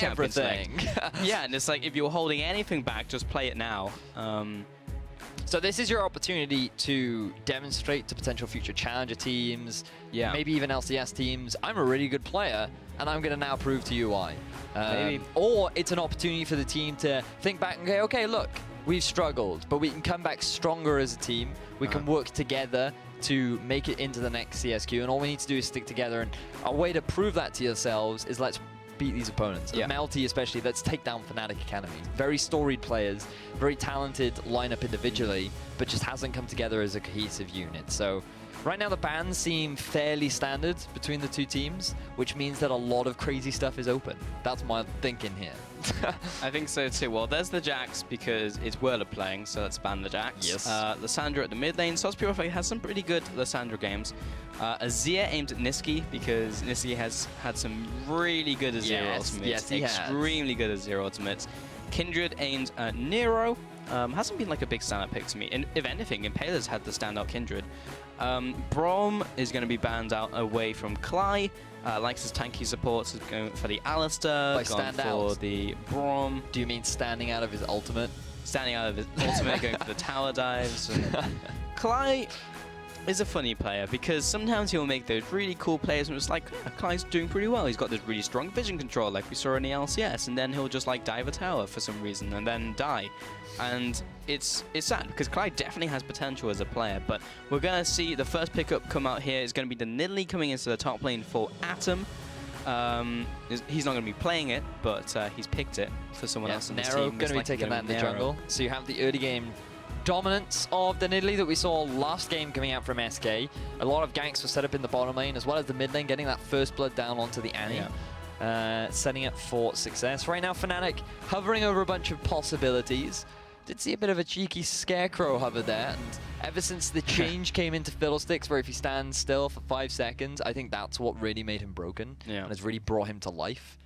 everything. Yeah, and it's like, if you're holding anything back, just play it now. So this is your opportunity to demonstrate to potential future challenger teams, maybe even LCS teams, I'm a really good player, and I'm going to now prove to you why. Maybe. Or it's an opportunity for the team to think back and go, okay, look, we've struggled, but we can come back stronger as a team. We can work together to make it into the next CSQ, and all we need to do is stick together. And a way to prove that to yourselves is let's beat these opponents. Melty especially, let's take down Fnatic Academy. Very storied players, very talented lineup individually, but just hasn't come together as a cohesive unit. So right now the bans seem fairly standard between the two teams, which means that a lot of crazy stuff is open. That's my thinking here. I think so too. Well, there's the Jax because it's Whirler playing, so let's ban the Jax. Yes. Lissandra at the mid lane. Sauce Purify has some pretty good Lissandra games. Azir aimed at Niski because Niski has had some really good Azir ultimates. Yes, he extremely good Azir ultimates. Kindred aimed at Nero. Hasn't been like a big standout pick to me. And if anything, Impaler's had the standout Kindred. Braum is going to be banned out away from Cly. Likes his tanky supports, is going for the Alistar, gone for the Braum. Do you mean standing out of his ultimate? Standing out of his ultimate, going for the tower dives. Cly is a funny player because sometimes he'll make those really cool plays and it's like, yeah, Clyde's doing pretty well. He's got this really strong vision control like we saw in the LCS, and then he'll just like dive a tower for some reason and then die. And it's sad because Clyde definitely has potential as a player, but we're going to see the first pickup come out here is going to be the Nidalee coming into the top lane for Atom. He's not going to be playing it, but he's picked it for someone else in the team. Nero going to be taking that in the jungle. So you have the early game dominance of the Nidalee that we saw last game coming out from SK. A lot of ganks were set up in the bottom lane as well as the mid lane, getting that first blood down onto the Annie. Setting up for success. Right now, Fnatic hovering over a bunch of possibilities. Did see a bit of a cheeky scarecrow hover there, and ever since the change came into Fiddlesticks, where if he stands still for 5 seconds, I think that's what really made him broken and has really brought him to life.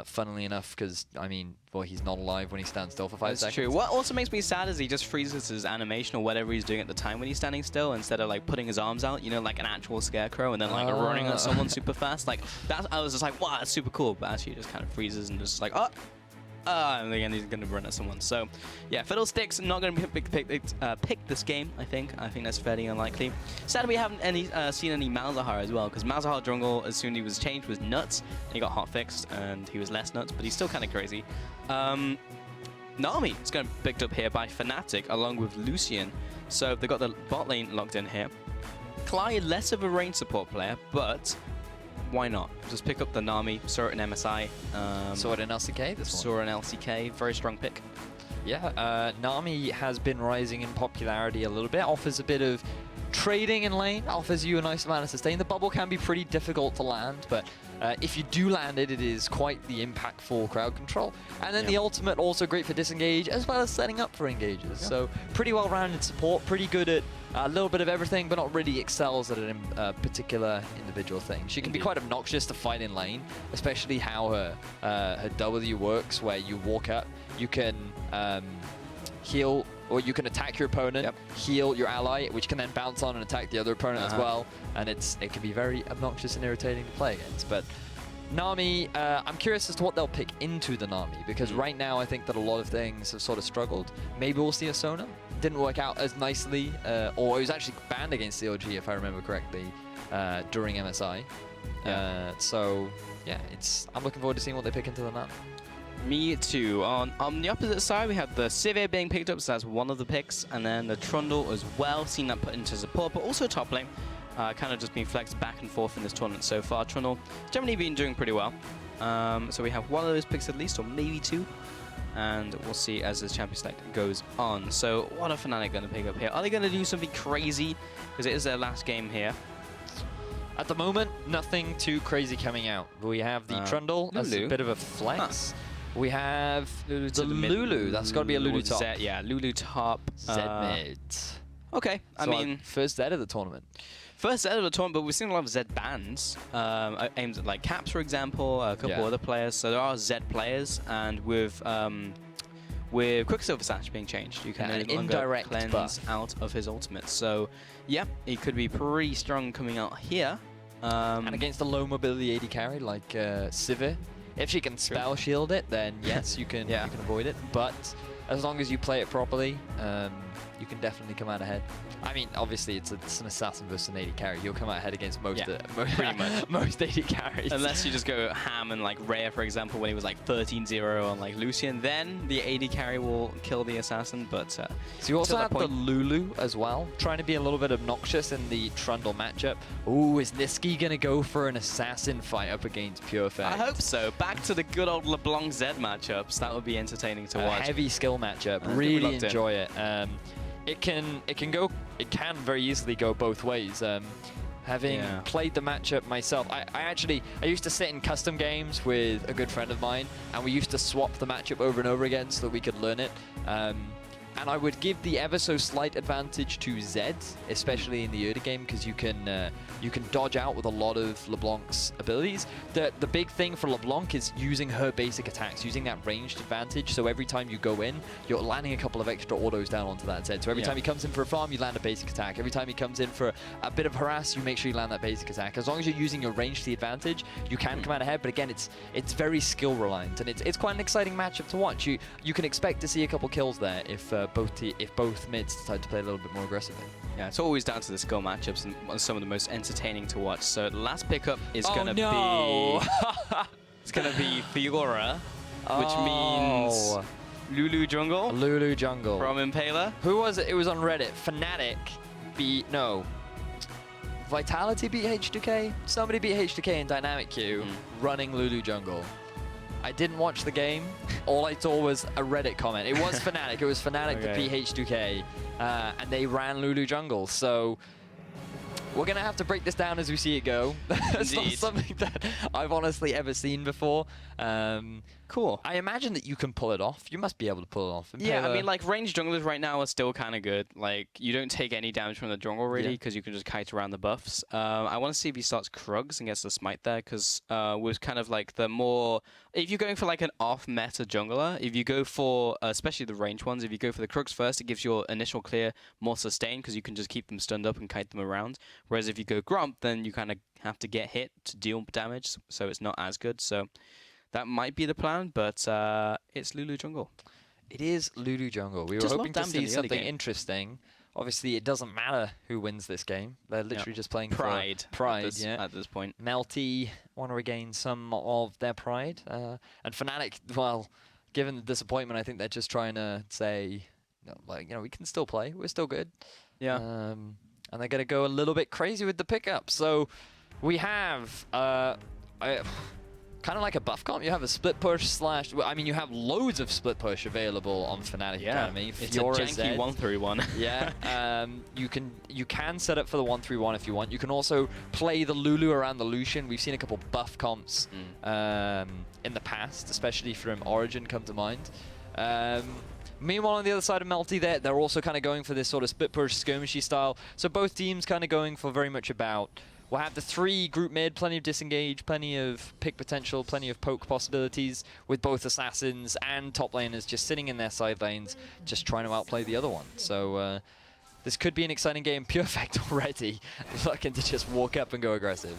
Funnily enough, because, I mean, well, he's not alive when he stands still for 5 seconds. That's true. What also makes me sad is he just freezes his animation or whatever he's doing at the time when he's standing still, instead of like putting his arms out, you know, like an actual scarecrow, and then like running at someone super fast. Like that, I was just like, wow, that's super cool. But actually, he just kind of freezes and just like, and again, he's going to run at someone. So, yeah, Fiddlesticks not going to pick this game, I think. I think that's fairly unlikely. Sadly, we haven't seen any Malzahar as well, because Malzahar jungle, as soon as he was changed, was nuts. And he got hot fixed, and he was less nuts, but he's still kind of crazy. Nami is going to be picked up here by Fnatic, along with Lucian. So, they've got the bot lane locked in here. Clyde, less of a range support player, but why not? Just pick up the Nami, saw it in MSI. Saw it in LCK this one. Saw it in LCK, very strong pick. Yeah, Nami has been rising in popularity a little bit, offers a bit of trading in lane, offers you a nice amount of sustain. The bubble can be pretty difficult to land, but if you do land it, it is quite the impactful crowd control. And then the ultimate, also great for disengage, as well as setting up for engages. So pretty well-rounded support, pretty good at a little bit of everything, but not really excels at a particular individual thing. She can be quite obnoxious to fight in lane, especially how her W works, where you walk up, you can heal, or you can attack your opponent, heal your ally, which can then bounce on and attack the other opponent as well. And it can be very obnoxious and irritating to play against. But Nami, I'm curious as to what they'll pick into the Nami, because right now I think that a lot of things have sort of struggled. Maybe we'll see a Sona. Didn't work out as nicely, or it was actually banned against CLG, if I remember correctly, during MSI. So yeah, I'm looking forward to seeing what they pick into the Nami. Me too. On the opposite side, we have the Sivir being picked up, so that's one of the picks, and then the Trundle as well, seeing that put into support, but also top lane. Kind of just being flexed back and forth in this tournament so far. Trundle generally been doing pretty well. So we have one of those picks at least, or maybe two. And we'll see as this champion select goes on. So what are Fnatic going to pick up here? Are they going to do something crazy? Because it is their last game here. At the moment, nothing too crazy coming out. We have the Trundle as a bit of a flex. We have Lulu the Lulu. That's got to be a Lulu top. Zed, yeah, Lulu top. Zed mid. Okay, I mean, first Zed of the tournament. First Zed of the tournament, but we've seen a lot of Zed bans. Aimed at like Caps, for example, a couple other players. So there are Zed players, and with Quicksilver Sash being changed, you can indirect cleanse buff out of his ultimate. So yeah, it could be pretty strong coming out here. And against a low mobility AD carry like Sivir, If she can spell shield it, then yes, you can avoid it. But as long as you play it properly, you can definitely come out ahead. I mean, obviously, it's an assassin versus an AD carry. You'll come out ahead against most, pretty much. most AD carries. Unless you just go ham and like Rhea, for example, when he was like 13-0 on like Lucian, then the AD carry will kill the assassin. But so you also have the Lulu as well, trying to be a little bit obnoxious in the Trundle matchup. Ooh, is Niski gonna go for an assassin fight up against Purefect? I hope so. Back to the good old LeBlanc Z matchups. That would be entertaining to watch. Heavy skill matchup. Really enjoy it. It can very easily go both ways. Having played the matchup myself, I used to sit in custom games with a good friend of mine, and we used to swap the matchup over and over again so that we could learn it. And I would give the ever so slight advantage to Zed, especially in the early game, because you can dodge out with a lot of LeBlanc's abilities. The big thing for LeBlanc is using her basic attacks, using that ranged advantage. So every time you go in, you're landing a couple of extra autos down onto that Zed. So every time he comes in for a farm, you land a basic attack. Every time he comes in for a bit of harass, you make sure you land that basic attack. As long as you're using your range to the advantage, you can come out ahead. But again, it's very skill reliant, and it's quite an exciting matchup to watch. You can expect to see a couple kills there if both mids decide to play a little bit more aggressively. Yeah, it's always down to the skill matchups and some of the most entertaining to watch. So the last pickup is gonna be it's gonna be Fiora, which means Lulu jungle. Lulu jungle from Impaler. Who was it? It was on Reddit. Fnatic Vitality beat H2K. Somebody beat H2K in Dynamic Queue running Lulu jungle. I didn't watch the game. All I saw was a Reddit comment. It was Fnatic. It was Fnatic that beat H2K, and they ran Lulu jungle. So we're going to have to break this down as we see it go. It's not something that I've honestly ever seen before. Cool. I imagine that you can pull it off. You must be able to pull it off. Yeah, I mean, like, ranged junglers right now are still kind of good. Like, you don't take any damage from the jungle, really, because you can just kite around the buffs. I want to see if he starts Krugs and gets the smite there, because with kind of, like, the more... If you're going for, like, an off-meta jungler, if you go for, especially the ranged ones, if you go for the Krugs first, it gives your initial clear more sustain, because you can just keep them stunned up and kite them around. Whereas if you go Grump, then you kind of have to get hit to deal damage, so it's not as good. So... that might be the plan, but it's Lulu jungle. It is Lulu jungle. We were hoping to see something interesting. Obviously, it doesn't matter who wins this game. They're literally just playing pride. Pride, at this point. Melty want to regain some of their pride. And Fnatic, well, given the disappointment, I think they're just trying to say, we can still play. We're still good. Yeah. And they're going to go a little bit crazy with the pickup. So we have... kind of like a buff comp, you have a split push / you have loads of split push available on Fnatic Academy. It's a janky 1-3-1. Yeah, you can set up for the 1-3-1 if you want. You can also play the Lulu around the Lucian. We've seen a couple buff comps in the past, especially from Origin come to mind. Meanwhile, on the other side of Melty, they're also kind of going for this sort of split push skirmishy style. So both teams kind of going for very much about... We'll have the 3 group mid, plenty of disengage, plenty of pick potential, plenty of poke possibilities, with both assassins and top laners just sitting in their side lanes, just trying to outplay the other one. So this could be an exciting game. Purefect already looking to just walk up and go aggressive.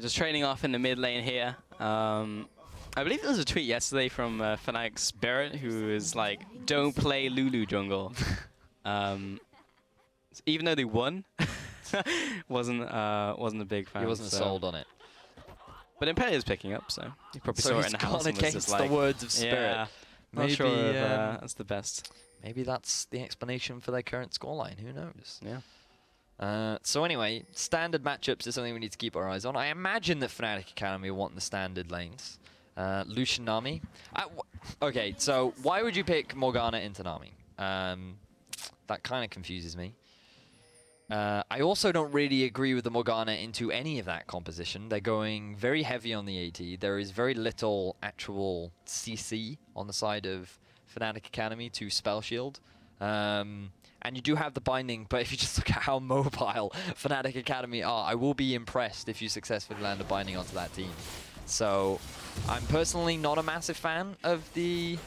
Just trading off in the mid lane here. I believe there was a tweet yesterday from Fnatic's Spirit, who is like, "Don't play Lulu jungle," even though they won. wasn't a big fan. He wasn't sold on it. But Imperia's picking up, so he probably saw it in the house and was just like, the words of Spirit. Yeah, maybe, not sure if that's the best. Maybe that's the explanation for their current scoreline. Who knows? Yeah. So anyway, standard matchups is something we need to keep our eyes on. I imagine that Fnatic Academy want the standard lanes. Lucian Nami. Okay, so why would you pick Morgana into Nami? That kind of confuses me. I also don't really agree with the Morgana into any of that composition. They're going very heavy on the AD. There is very little actual CC on the side of Fnatic Academy to spell shield. And you do have the binding, but if you just look at how mobile Fnatic Academy are, I will be impressed if you successfully land a binding onto that team. So I'm personally not a massive fan of the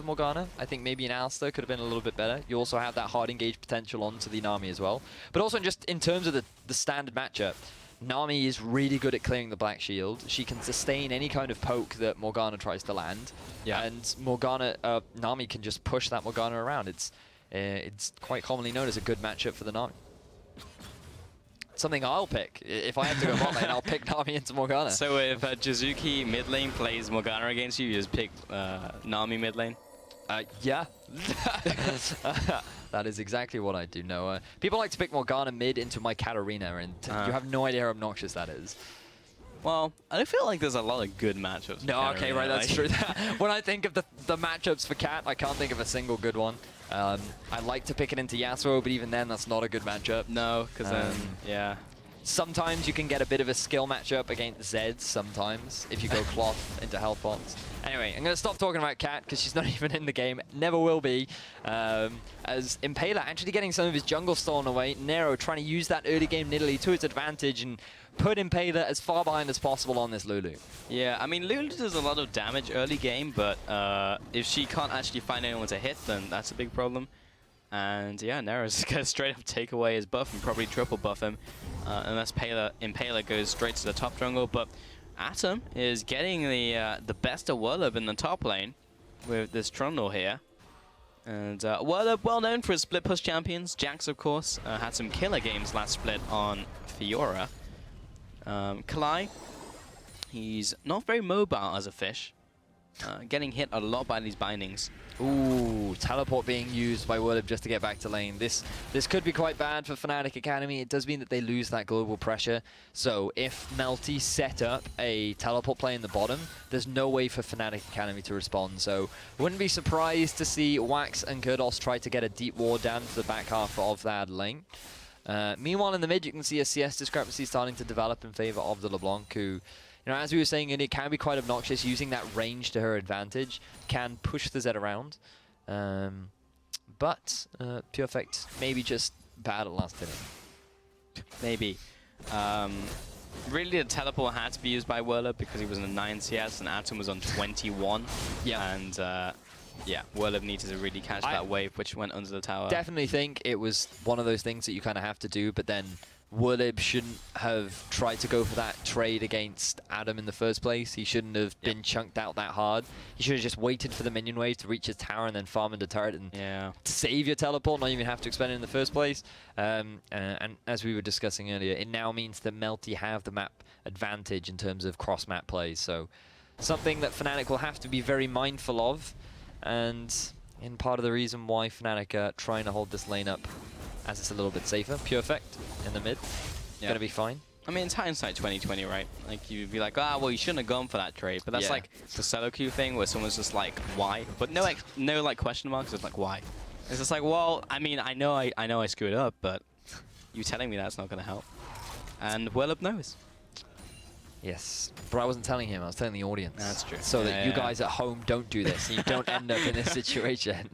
Morgana. I think maybe an Alistar could have been a little bit better. You also have that hard engage potential onto the Nami as well. But also just in terms of the standard matchup, Nami is really good at clearing the black shield. She can sustain any kind of poke that Morgana tries to land. Yeah. And Nami can just push that Morgana around. It's quite commonly known as a good matchup for the Nami. Something I'll pick. If I had to go bot lane, I'll pick Nami into Morgana. So if Jizuki mid lane plays Morgana against you, you just pick Nami mid lane? Yeah. That is exactly what I do, Noah. People like to pick Morgana mid into my Katarina, and you have no idea how obnoxious that is. Well, I don't feel like there's a lot of good matchups. No, okay, right, that's true. When I think of the matchups for Cat, I can't think of a single good one. I like to pick it into Yasuo, but even then, that's not a good matchup. No, because then, yeah. Sometimes you can get a bit of a skill matchup against Zeds sometimes, if you go Cloth into health bots. Anyway, I'm going to stop talking about Cat because she's not even in the game. Never will be. As Impaler actually getting some of his jungle stolen away. Nero trying to use that early game Nidalee to its advantage and put Impaler as far behind as possible on this Lulu. Yeah, I mean, Lulu does a lot of damage early game, but if she can't actually find anyone to hit, then that's a big problem. And yeah, Nero's going to straight up take away his buff and probably triple buff him. Unless Impaler goes straight to the top jungle. But Atom is getting the best of Whirlup in the top lane with this Trundle here. And Whirlup, well known for his split push champions. Jax, of course, had some killer games last split on Fiora. Kalai, he's not very mobile as a fish. Getting hit a lot by these bindings. Ooh, teleport being used by Whirlup just to get back to lane. This could be quite bad for Fnatic Academy. It does mean that they lose that global pressure. So if Melty set up a teleport play in the bottom, there's no way for Fnatic Academy to respond. So wouldn't be surprised to see Wax and Kurdos try to get a deep ward down to the back half of that lane. Meanwhile, in the mid, you can see a CS discrepancy starting to develop in favor of the LeBlanc, who, you know, as we were saying, it can be quite obnoxious. Using that range to her advantage can push the Zed around. But Perfect maybe just bad at last hitting. Maybe. Really, the teleport had to be used by Whirlup because he was in a 9 CS and Atom was on 21. Yeah. And yeah, Whirlup needed to really catch that wave, which went under the tower. Definitely think it was one of those things that you kind of have to do, but then Whirlup shouldn't have tried to go for that trade against Adam in the first place. He shouldn't have been chunked out that hard. He should have just waited for the minion wave to reach his tower and then farm into turret and to save your teleport, not even have to expend it in the first place. And as we were discussing earlier, it now means that Melty have the map advantage in terms of cross-map plays. So something that Fnatic will have to be very mindful of, and in part of the reason why Fnatic are trying to hold this lane up as it's a little bit safer. Perfect in the mid. Gonna be fine. I mean, it's hindsight 2020, right? Like, you'd be like, ah, well, you shouldn't have gone for that trade. But that's like the solo queue thing where someone's just like, why? But no, like question marks. It's like, why? It's just like, well, I mean, I know I screwed up, but you telling me that's not gonna help. And Whirlup knows. Yes, but I wasn't telling him, I was telling the audience. That's true. So that you guys at home don't do this, and you don't end up in this situation.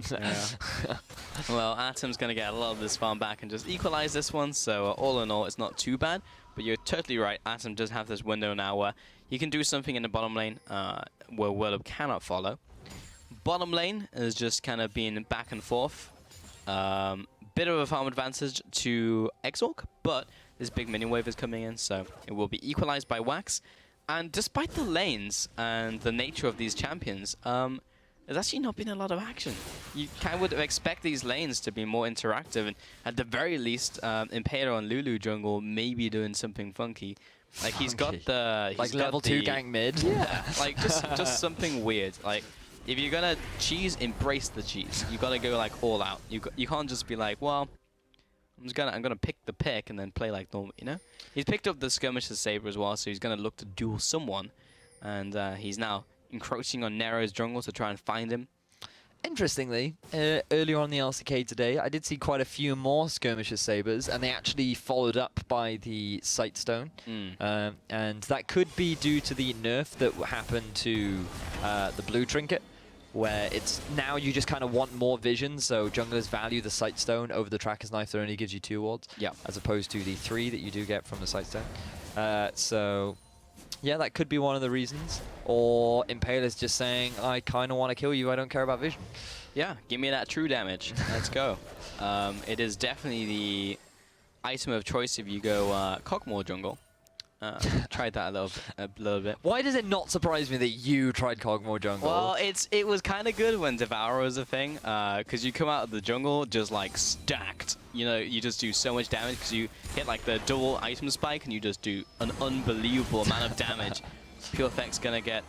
Well, Atom's going to get a lot of this farm back and just equalize this one, so all in all, it's not too bad. But you're totally right, Atom does have this window now where he can do something in the bottom lane where Whirlup cannot follow. Bottom lane is just kind of being back and forth. Bit of a farm advantage to Exorc, but this big minion wave is coming in, so it will be equalized by Wax. And despite the lanes and the nature of these champions, there's actually not been a lot of action. You kind of would expect these lanes to be more interactive, and at the very least, Impaler on Lulu jungle may be doing something funky. Like he's got the level 2 gank mid. Yeah, like just something weird. Like if you're gonna cheese, embrace the cheese. You gotta go like all out. You can't just be like, well, I'm gonna pick the pick and then play like normal, you know? He's picked up the Skirmisher's Saber as well, so he's gonna look to duel someone. And he's now encroaching on Nero's jungle to try and find him. Interestingly, earlier on the LCK today, I did see quite a few more Skirmisher's Sabers, and they actually followed up by the Sightstone. And that could be due to the nerf that happened to the blue trinket, where it's now you just kind of want more vision, so junglers value the Sightstone over the Tracker's Knife that only gives you 2 wards, as opposed to the 3 that you do get from the Sightstone. So yeah, that could be one of the reasons. Or Impaler's just saying, I kind of want to kill you, I don't care about vision. Yeah, give me that true damage. Let's go. It is definitely the item of choice if you go Cockmore jungle. Tried that a little bit. Why does it not surprise me that you tried Kog'Maw jungle? Well, it was kind of good when Devour was a thing, because you come out of the jungle just like stacked. You know, you just do so much damage because you hit like the double item spike and you just do an unbelievable amount of damage. Pure Effect's gonna get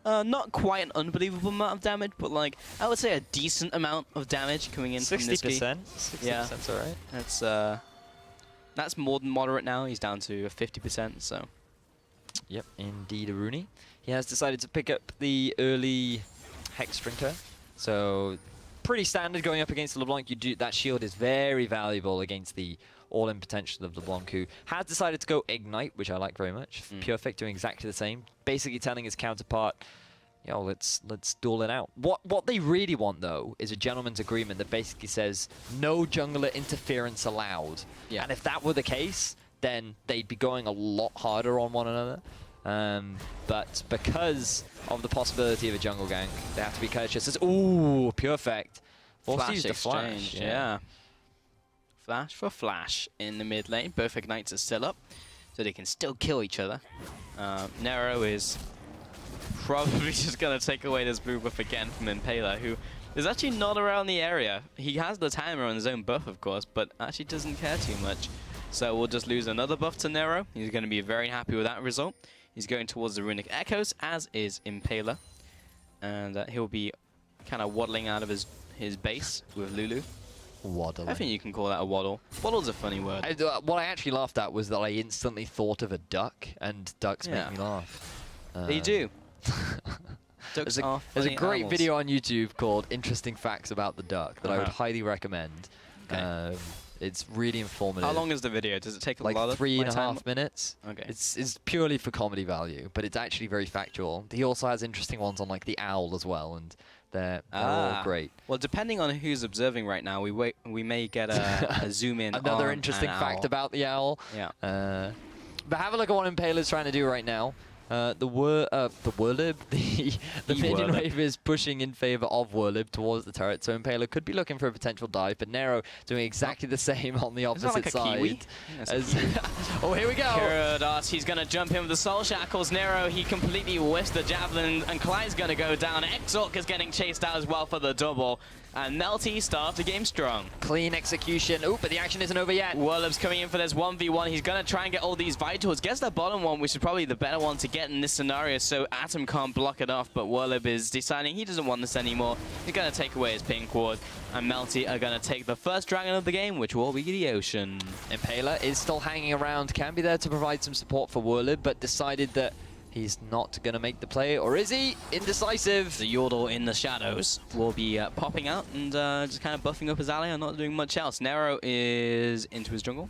not quite an unbelievable amount of damage, but like I would say a decent amount of damage coming in from Niski. 60%. 60%, Yeah, alright. That's more than moderate now. He's down to 50%, so. Yep, indeed, Rooney. He has decided to pick up the early Hex Drinker. So, pretty standard going up against LeBlanc. That shield is very valuable against the all-in potential of LeBlanc, who has decided to go Ignite, which I like very much. Perfect doing exactly the same. Basically telling his counterpart, yo, let's duel it out. What they really want, though, is a gentleman's agreement that basically says no jungler interference allowed. Yeah. And if that were the case, then they'd be going a lot harder on one another. But because of the possibility of a jungle gank, they have to be courteous. It's, ooh, perfect. Forced to use the flash. Yeah. Flash for flash in the mid lane. Both Ignites are still up, so they can still kill each other. Nero is probably just going to take away this blue buff again from Impaler, who is actually not around the area. He has the timer on his own buff, of course, but actually doesn't care too much. So we'll just lose another buff to Nero. He's going to be very happy with that result. He's going towards the Runic Echoes, as is Impaler. And he'll be kind of waddling out of his base with Lulu. Waddling. I think you can call that a waddle. Waddle's a funny word. What I actually laughed at was that I instantly thought of a duck, and ducks make me laugh. They do. Ducks are There's a funny great animals. video on YouTube called Interesting Facts About the Duck that I would highly recommend. Okay. It's really informative. How long is the video? Does it take a lot of Like 3.5 time? minutes. Okay. It's purely for comedy value, but it's actually very factual. He also has interesting ones on like the owl as well, and they're all great. Well, depending on who's observing right now, we may get a zoom in. Another on interesting an fact owl. about the owl. Yeah. But have a look at what Impaler's trying to do right now. The Whirlib, the minion wave is pushing in favor of Whirlib towards the turret, so Impaler could be looking for a potential dive, but Nero doing exactly the same on the opposite like a side. Kiwi? Oh, here we go! Kuradas, he's going to jump in with the Soul Shackles. Nero, he completely whiffs the Javelin, and Clyde's going to go down. Exorc is getting chased out as well for the double. And Melty starts the game strong. Clean execution. Oh, but the action isn't over yet. Whirlib's coming in for this 1v1. He's going to try and get all these Vitals. Gets the bottom one, which is probably the better one to get in this scenario, so Atom can't block it off, but Whirlib is deciding he doesn't want this anymore. He's going to take away his pink ward, and Melty are going to take the first dragon of the game, which will be the Ocean. Impaler is still hanging around, can be there to provide some support for Whirlib, but decided that he's not going to make the play, or is he? Indecisive. The Yordle in the shadows will be popping out and just kind of buffing up his ally and not doing much else. Nero is into his jungle.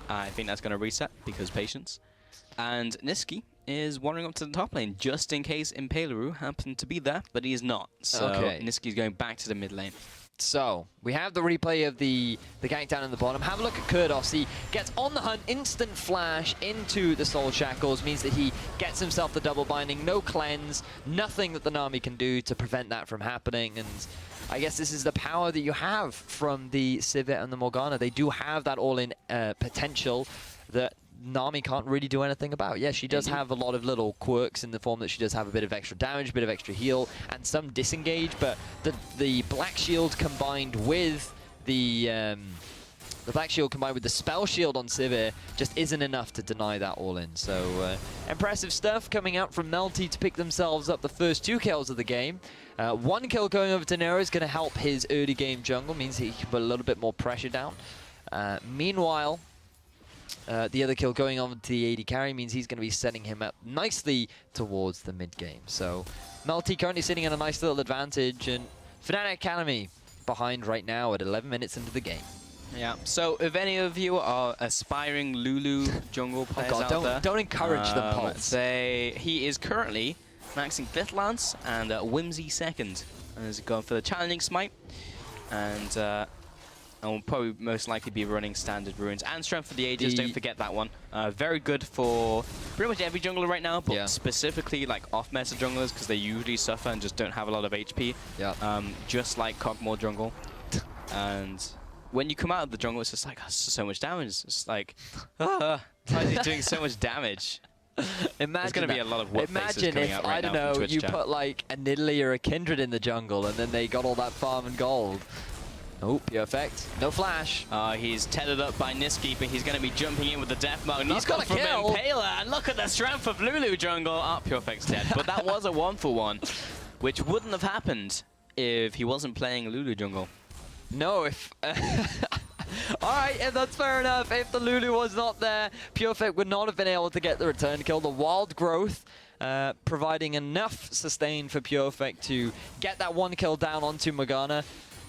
I think that's going to reset because patience. And Niski is wandering up to the top lane just in case Impaleru happened to be there, but he is not. So Niski's going back to the mid lane. So, we have the replay of the gank down in the bottom. Have a look at Kurdos. He gets on the hunt, instant flash into the Soul Shackles, means that he gets himself the double binding, no cleanse, nothing that the Nami can do to prevent that from happening. And I guess this is the power that you have from the Sivir and the Morgana. They do have that all-in potential that Nami can't really do anything about. Yeah, she does have a lot of little quirks in the form that she does have a bit of extra damage, a bit of extra heal, and some disengage, but the Black Shield combined with the Black Shield combined with the Spell Shield on Sivir just isn't enough to deny that all-in. So, impressive stuff coming out from Melty to pick themselves up the first 2 kills of the game. 1 kill going over to Nero is going to help his early game jungle, means he can put a little bit more pressure down. Meanwhile, the other kill going on to the AD carry means he's going to be setting him up nicely towards the mid-game. So, Melty currently sitting in a nice little advantage, and Fnatic Academy behind right now at 11 minutes into the game. Yeah, so if any of you are aspiring Lulu jungle players out there... don't encourage them, Pulse. He is currently maxing 5th Lance and Whimsy 2nd. And is going for the challenging smite. And will probably most likely be running standard runes and strength for the ages. Don't forget that one. Very good for pretty much every jungler right now, but specifically like off-meta junglers because they usually suffer and just don't have a lot of HP. Yeah. Just like Kog'Maw jungle. And when you come out of the jungle, it's just like, oh, so much damage. It's just like, why is he doing so much damage? Imagine There's going to be a lot of whoop faces Imagine coming if, out right I don't now know, from Twitch you chat. put like a Nidalee or a Kindred in the jungle and then they got all that farm and gold. Oh, perfect. No flash. He's tethered up by Niski, but he's going to be jumping in with the death mode. He's got a from kill. Impaler, and look at the strength of Lulu jungle. Perfect's dead. But that was a 1-for-1, which wouldn't have happened if he wasn't playing Lulu jungle. No, if... Alright, and that's fair enough. If the Lulu was not there, Perfect would not have been able to get the return kill. The wild growth providing enough sustain for Perfect to get that one kill down onto Morgana.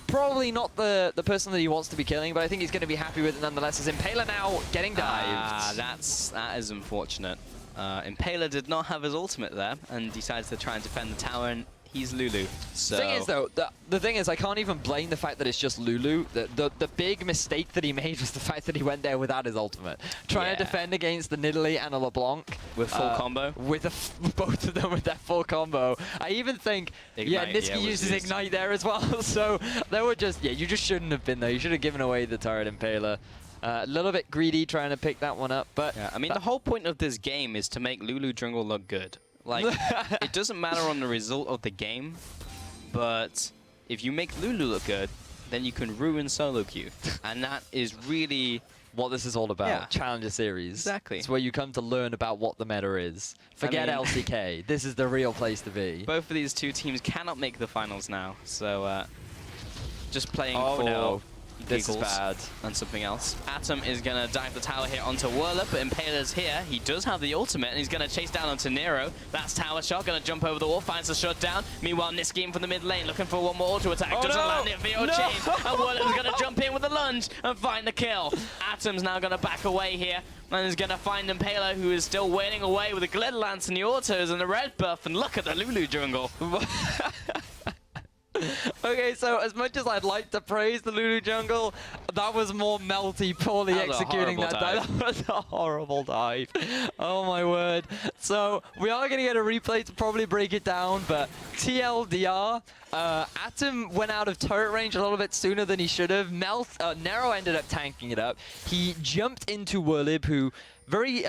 Probably not the person that he wants to be killing, but I think he's going to be happy with it nonetheless. As Impaler now getting dived. That is unfortunate. Impaler did not have his ultimate there and decided to try and defend the tower, and he's Lulu. So The thing is, though, the thing is, I can't even blame the fact that it's just Lulu. The big mistake that he made was the fact that he went there without his ultimate. Trying to defend against the Nidalee and a LeBlanc. With full combo? With both of them with that full combo. I even think, Ignite, Niski uses Ignite there as well. So they were just, you just shouldn't have been there. You should have given away the turret Impaler. A little bit greedy trying to pick that one up, but... Yeah, I mean, the whole point of this game is to make Lulu jungle look good. Like, it doesn't matter on the result of the game, but if you make Lulu look good, then you can ruin solo queue. And that is really what this is all about. Yeah. Challenger Series. Exactly. It's where you come to learn about what the meta is. Forget LCK. This is the real place to be. Both of these two teams cannot make the finals now, so just playing for no. This is bad. And something else. Atom is going to dive the tower here onto Whirler, but Impaler's here. He does have the ultimate, and he's going to chase down onto Nero. That's tower shot, going to jump over the wall, finds the shutdown. Meanwhile, Niski in from the mid lane, looking for one more auto attack. Doesn't land it, VO chain. And Whirler's going to jump in with a lunge and find the kill. Atom's now going to back away here, and is going to find Impaler, who is still waiting away with the Glitter Lance and the autos and the red buff. And look at the Lulu jungle. Okay, so as much as I'd like to praise the Lulu jungle, that was more Melty poorly executing that dive. That was a horrible dive. Oh my word. So we are going to get a replay to probably break it down, but TLDR, Atom went out of turret range a little bit sooner than he should have. Nero ended up tanking it up. He jumped into Whirlib, who very...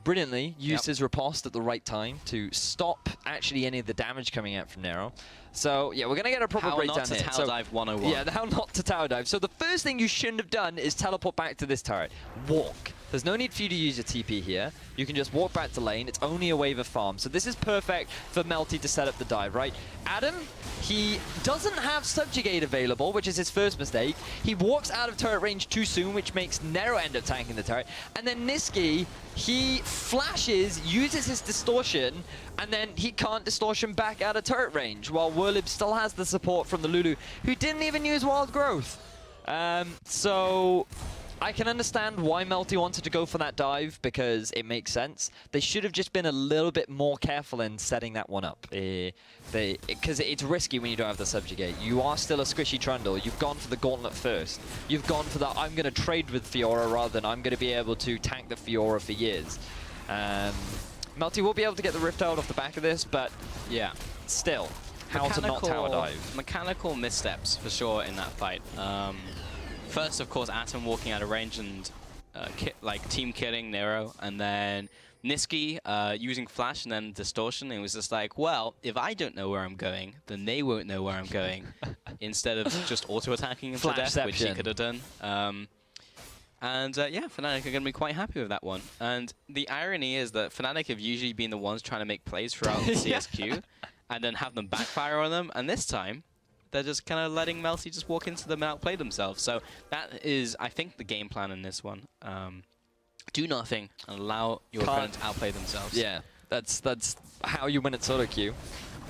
brilliantly used his riposte at the right time to stop actually any of the damage coming out from Nero. So yeah, we're gonna get a proper breakdown here. How not to tower dive 101. Yeah, how not to tower dive. So the first thing you shouldn't have done is teleport back to this turret. Walk. There's no need for you to use your TP here. You can just walk back to lane. It's only a wave of farm. So this is perfect for Melty to set up the dive, right? Adam, he doesn't have Subjugate available, which is his first mistake. He walks out of turret range too soon, which makes Nero end up tanking the turret. And then Niski, he flashes, uses his distortion, and then he can't distortion back out of turret range, while Whirlib still has the support from the Lulu, who didn't even use Wild Growth. So I can understand why Melty wanted to go for that dive, because it makes sense. They should have just been a little bit more careful in setting that one up. Because it's risky when you don't have the Subjugate. You are still a squishy Trundle. You've gone for the Gauntlet first. You've gone for the, I'm going to trade with Fiora rather than I'm going to be able to tank the Fiora for years. Melty will be able to get the Rift out off the back of this, but yeah, still, how to not tower dive. Mechanical missteps for sure in that fight. First, of course, Atom walking out of range and team killing Nero, and then Niski using Flash and then Distortion. It was just like, well, if I don't know where I'm going, then they won't know where I'm going. Instead of just auto-attacking him to death, which he could have done. Yeah, Fnatic are going to be quite happy with that one. And the irony is that Fnatic have usually been the ones trying to make plays throughout the CSQ and then have them backfire on them. And this time, they're just kind of letting Melty just walk into them and outplay themselves. So that is, I think, the game plan in this one. Do nothing and allow your opponent to outplay themselves. Yeah, that's how you win at solo queue.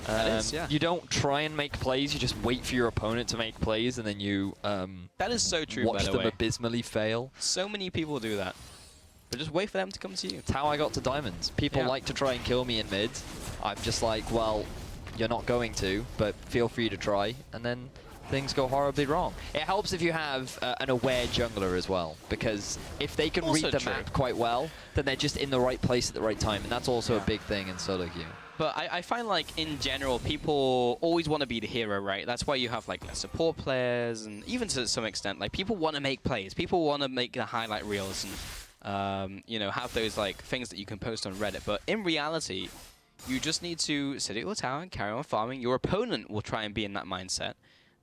Yeah. You don't try and make plays, you just wait for your opponent to make plays, and then you that is so true, watch by the them way. abysmally fail. So many people do that. But just wait for them to come to you. It's how I got to diamonds. People like to try and kill me in mid. I'm just like, well, you're not going to, but feel free to try, and then things go horribly wrong. It helps if you have an aware jungler as well, because if they can read the map quite well, then they're just in the right place at the right time, and that's also a big thing in solo queue. But I find like in general, people always want to be the hero, right? That's why you have like support players, and even to some extent, like people want to make plays. People want to make the highlight reels and you know, have those like things that you can post on Reddit. But in reality, you just need to sit at your tower and carry on farming. Your opponent will try and be in that mindset,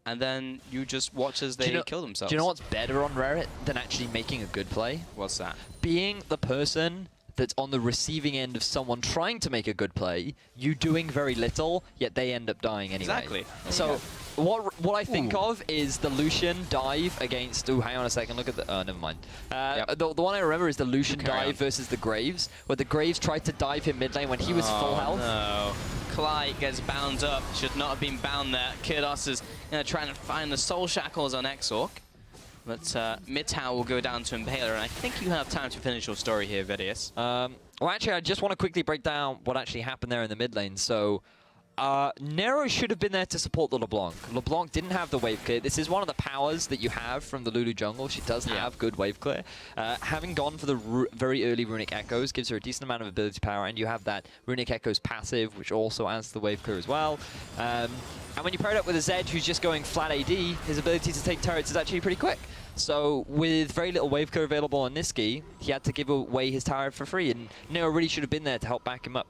and then you just watch as they kill themselves. Do you know what's better on Reddit than actually making a good play? What's that? Being the person that's on the receiving end of someone trying to make a good play, you doing very little, yet they end up dying anyway. Exactly. So what I think of is the Lucian dive against... Ooh, hang on a second. Look at the... Oh, never mind. The one I remember is the Lucian dive versus the Graves, where the Graves tried to dive him mid lane when he was full health. No. Clyde gets bound up. Should not have been bound there. Kyrdos is trying to find the soul shackles on Exorc. But mid tower will go down to Impaler, and I think you have time to finish your story here, Vidius. Well, actually, I just want to quickly break down what actually happened there in the mid lane. So, Nero should have been there to support the LeBlanc. LeBlanc didn't have the wave clear. This is one of the powers that you have from the Lulu jungle. She does have good wave clear. Having gone for the very early Runic Echoes gives her a decent amount of ability power, and you have that Runic Echoes passive, which also adds to the wave clear as well. And when you pair it up with a Zed who's just going flat AD, his ability to take turrets is actually pretty quick. So with very little wave clear available on Niski, he had to give away his tower for free, and Nero really should have been there to help back him up.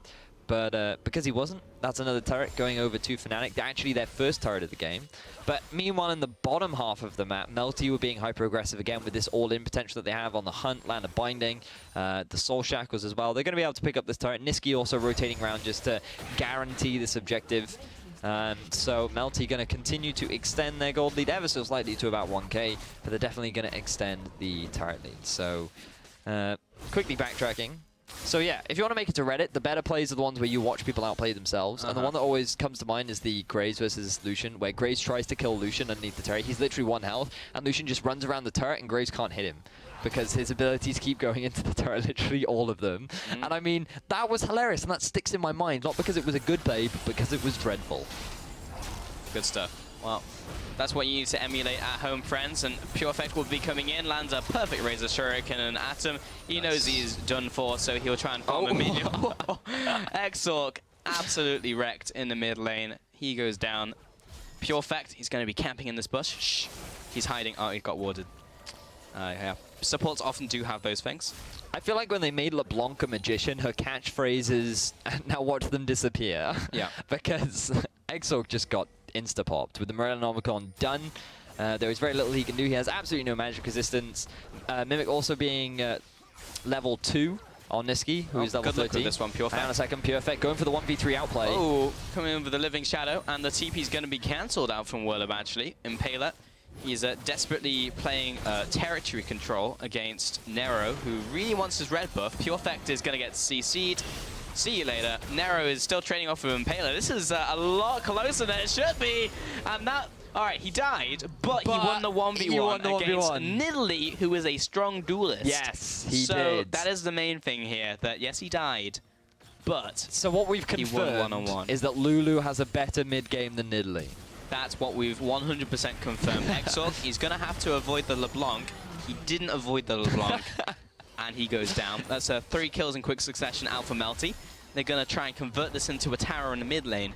But because he wasn't, that's another turret going over to Fnatic. They're actually their first turret of the game. But meanwhile, in the bottom half of the map, Melty were being hyper-aggressive again with this all-in potential that they have on the Hunt, Land of Binding, the Soul Shackles as well. They're going to be able to pick up this turret. Niski also rotating around just to guarantee this objective. So Melty going to continue to extend their gold lead ever so slightly to about 1k, but they're definitely going to extend the turret lead. So quickly backtracking. So yeah, if you want to make it to Reddit, the better plays are the ones where you watch people outplay themselves. And the one that always comes to mind is the Graves versus Lucian, where Graves tries to kill Lucian underneath the turret. He's literally 1 health, and Lucian just runs around the turret, and Graves can't hit him, because his abilities keep going into the turret, literally all of them. And I mean, that was hilarious, and that sticks in my mind, not because it was a good play, but because it was dreadful. Good stuff. Well, that's what you need to emulate at home, friends. And Pure Effect will be coming in, lands a perfect Razor Shuriken and Atom. He knows he's done for, so he'll try and farm a minion. Exorc absolutely wrecked in the mid lane. He goes down. Pure Effect, he's going to be camping in this bush. Shh. He's hiding. Oh, he got warded. Yeah. Supports often do have those things. I feel like when they made LeBlanc a magician, her catchphrase is, now watch them disappear. Yeah. Because Exorc just got insta-popped. With the Morellonomicon done, there is very little he can do. He has absolutely no magic resistance. Mimic also being level 2 on Niski, who is level 13. Luck with this one, Pure Effect. Hang on a second, Pure Effect going for the 1v3 outplay. Oh, coming in with the Living Shadow, and the TP is going to be cancelled out from Whirlib, actually. Impaler, he's desperately playing territory control against Nero, who really wants his red buff. Pure Effect is going to get CC'd. See you later. Nero is still trading off with Impaler. This is a lot closer than it should be. And that... Alright, he died, but he won the 1v1 against Nidalee, who is a strong duelist. Yes, he did. So that is the main thing here, that yes, he died, but so what we've confirmed is that Lulu has a better mid-game than Nidalee. That's what we've 100% confirmed. Exorc, he's going to have to avoid the LeBlanc. He didn't avoid the LeBlanc. And he goes down. That's 3 kills in quick succession out for Melty. They're going to try and convert this into a tower in the mid lane.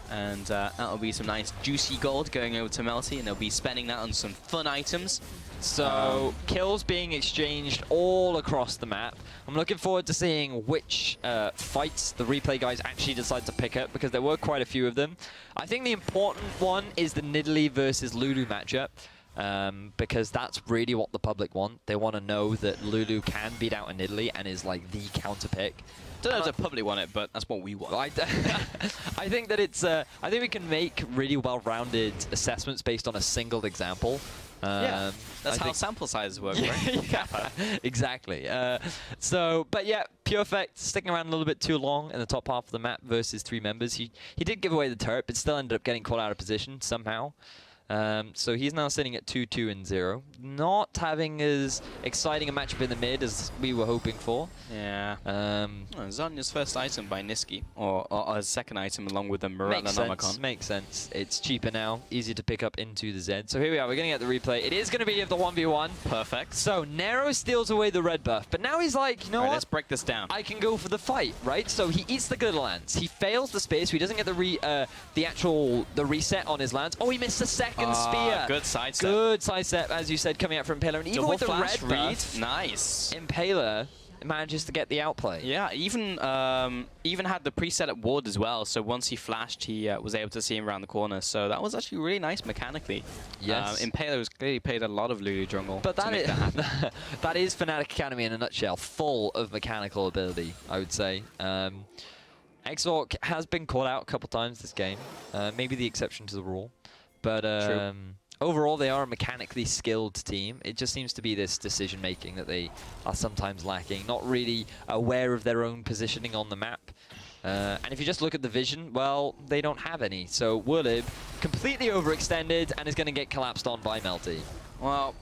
And that'll be some nice juicy gold going over to Melty, and they'll be spending that on some fun items. So, kills being exchanged all across the map. I'm looking forward to seeing which fights the replay guys actually decide to pick up, because there were quite a few of them. I think the important one is the Nidalee versus Lulu matchup. Because that's really what the public want. They want to know that Lulu can beat out a Nidalee and is like the counter pick. Don't know if the public want it, but that's what we want. I think that it's. I think we can make really well-rounded assessments based on a single example. Yeah, that's how sample sizes work, right? Yeah, exactly. But yeah, Pure Effect sticking around a little bit too long in the top half of the map versus 3 members. He did give away the turret, but still ended up getting caught out of position somehow. So he's now sitting at 2-2-0. Not having as exciting a matchup in the mid as we were hoping for. Yeah. Zonya's first item by Niski, or his second item along with the Morella Nomicon. Makes sense. It's cheaper now, easier to pick up into the Z. So here we are, we're going to get the replay. It is going to be of the 1v1. Perfect. So Nero steals away the red buff, but now he's like, you know what? Let's break this down. I can go for the fight, right? So he eats the good lands. He fails the space, so he doesn't get the reset on his lands. Oh, he missed the second spear. Good sidestep. Good sidestep, as you said, coming out from Impaler. And even with the red buff, nice. Impaler manages to get the outplay. Yeah, even had the preset up ward as well. So once he flashed, he was able to see him around the corner. So that was actually really nice mechanically. Yes. Impaler has clearly played a lot of Lulu jungle. But that is Fnatic Academy in a nutshell, full of mechanical ability, I would say. Exorc has been caught out a couple times this game, maybe the exception to the rule. But overall, they are a mechanically skilled team. It just seems to be this decision-making that they are sometimes lacking, not really aware of their own positioning on the map. And if you just look at the vision, well, they don't have any. So Wurlib, completely overextended, and is going to get collapsed on by Melty. Well,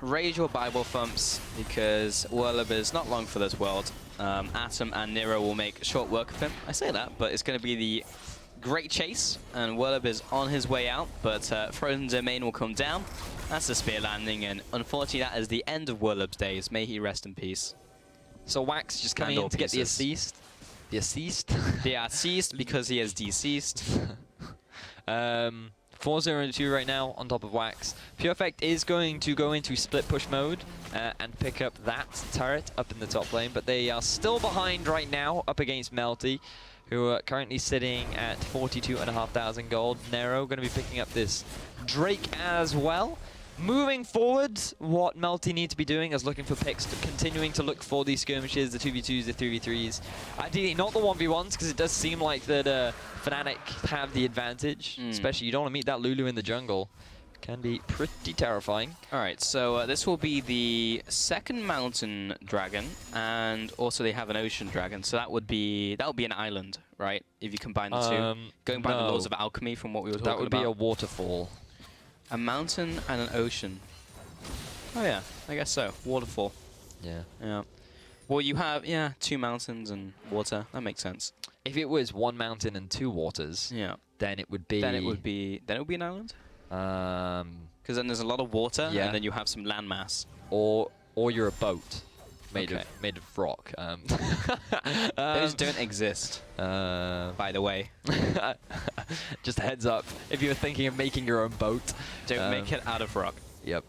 raise your Bible thumps, because Wurlib is not long for this world. Atom and Nero will make short work of him. I say that, but it's going to be the great chase, and Wurlib is on his way out, but Frozen Domain will come down. That's the spear landing, and unfortunately that is the end of Wurlib's days. May he rest in peace. So Wax just coming in to get the assist. The assist? The assist, because he is deceased. 4-0-2 right now on top of Wax. Perfect is going to go into split push mode and pick up that turret up in the top lane, but they are still behind right now up against Melty, who are currently sitting at 42,500 gold. Nero going to be picking up this Drake as well. Moving forward, what Melty need to be doing is looking for picks, continuing to look for these skirmishes, the 2v2s, the 3v3s. Ideally, not the 1v1s, because it does seem like that Fnatic have the advantage, especially you don't want to meet that Lulu in the jungle. Can be pretty terrifying. All right, so this will be the second mountain dragon, and also they have an ocean dragon. So that would be an island, right? If you combine the two, going by the laws of alchemy, from what we were talking about. That would be a waterfall. A mountain and an ocean. Oh yeah, I guess so. Waterfall. Yeah. Yeah. Well, you have two mountains and water. That makes sense. If it was one mountain and two waters, then it would be. Then it would be an island. Because then there's a lot of water, and then you have some landmass. Or you're a boat made of rock. Those don't exist, by the way. Just a heads up, if you were thinking of making your own boat, don't make it out of rock. Yep.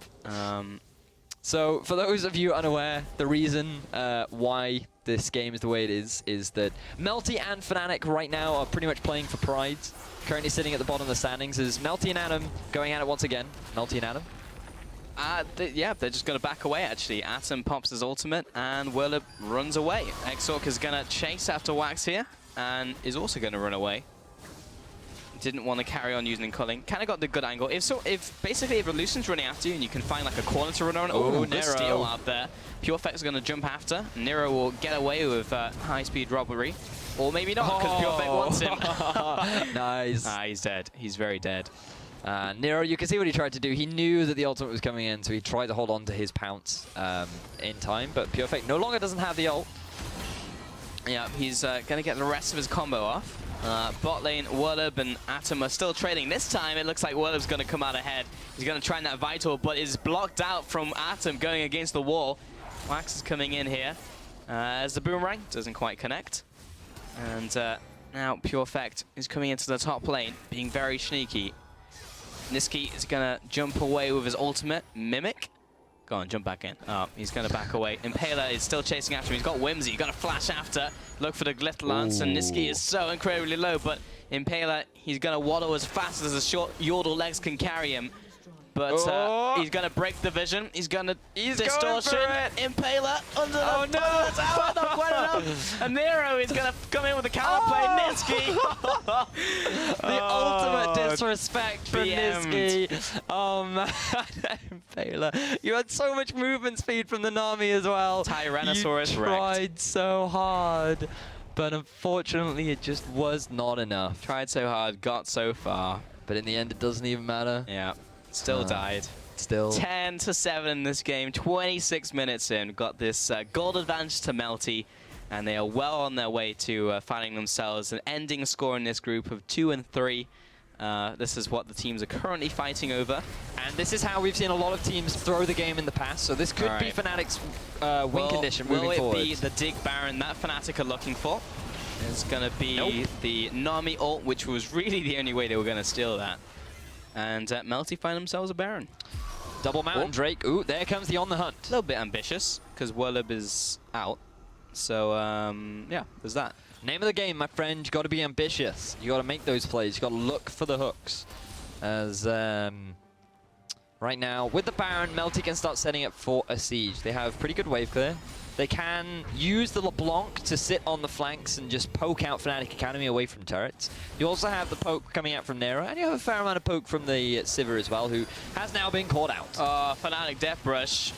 So for those of you unaware, the reason why this game is the way it is that Melty and Fnatic right now are pretty much playing for pride. Currently sitting at the bottom of the standings is Melty and Atom going at it once again. Melty and Atom. Yeah, they're just going to back away, actually. Atom pops his ultimate, and Wurlib runs away. Exorc is going to chase after Wax here, and is also going to run away. Didn't want to carry on using culling. Kind of got the good angle. Basically if Lucian's running after you, and you can find like a corner to run on. Oh, Nero steal out there. Perfect's going to jump after. Nero will get away with high-speed robbery. Or maybe not, because Perfect wants him. Nice. He's dead. He's very dead. Nero, you can see what he tried to do. He knew that the ultimate was coming in, so he tried to hold on to his pounce in time. But Perfect no longer doesn't have the ult. Yeah, he's going to get the rest of his combo off. Bot lane, Wurlib and Atom are still trading. This time, it looks like Wurlib's going to come out ahead. He's going to try that Vital, but is blocked out from Atom going against the wall. Wax is coming in here as the boomerang doesn't quite connect. And now Perfect is coming into the top lane, being very sneaky. Niski is going to jump away with his ultimate, Mimic. Go on, jump back in. Oh, he's going to back away. Impaler is still chasing after him. He's got Whimsy. He's got to flash after. Look for the Glyph Lance, and Niski is so incredibly low, but Impaler, he's going to waddle as fast as the short Yordle legs can carry him. But he's going to break the vision. He's going to distortion. Impaler under the tower. Not quite enough. And Nero is going to come in with a counterplay. Niski. The ultimate disrespect for Niski. Oh man, Impaler. You had so much movement speed from the Nami as well. Tyrannosaurus You tried so hard. But unfortunately, it just was not enough. Tried so hard, got so far. But in the end, it doesn't even matter. Yeah. Still died. Still. 10-7 in this game, 26 minutes in. Got this gold advantage to Melty, and they are well on their way to finding themselves an ending score in this group of 2 and 3. This is what the teams are currently fighting over. And this is how we've seen a lot of teams throw the game in the past, so this could be Fnatic's win condition moving forward. Will it be the Dig Baron that Fnatic are looking for? It's going to be the Nami ult, which was really the only way they were going to steal that. And Melty find themselves a Baron. Double Mountain Drake. Ooh, there comes the On the Hunt. A little bit ambitious, because Werlib is out. So, yeah, there's that. Name of the game, my friend. You got to be ambitious. You got to make those plays. You got to look for the hooks. As right now, with the Baron, Melty can start setting up for a siege. They have pretty good wave clear. They can use the LeBlanc to sit on the flanks and just poke out Fnatic Academy away from turrets. You also have the poke coming out from Nero, and you have a fair amount of poke from the Sivir as well, who has now been called out. Fnatic Death Brush.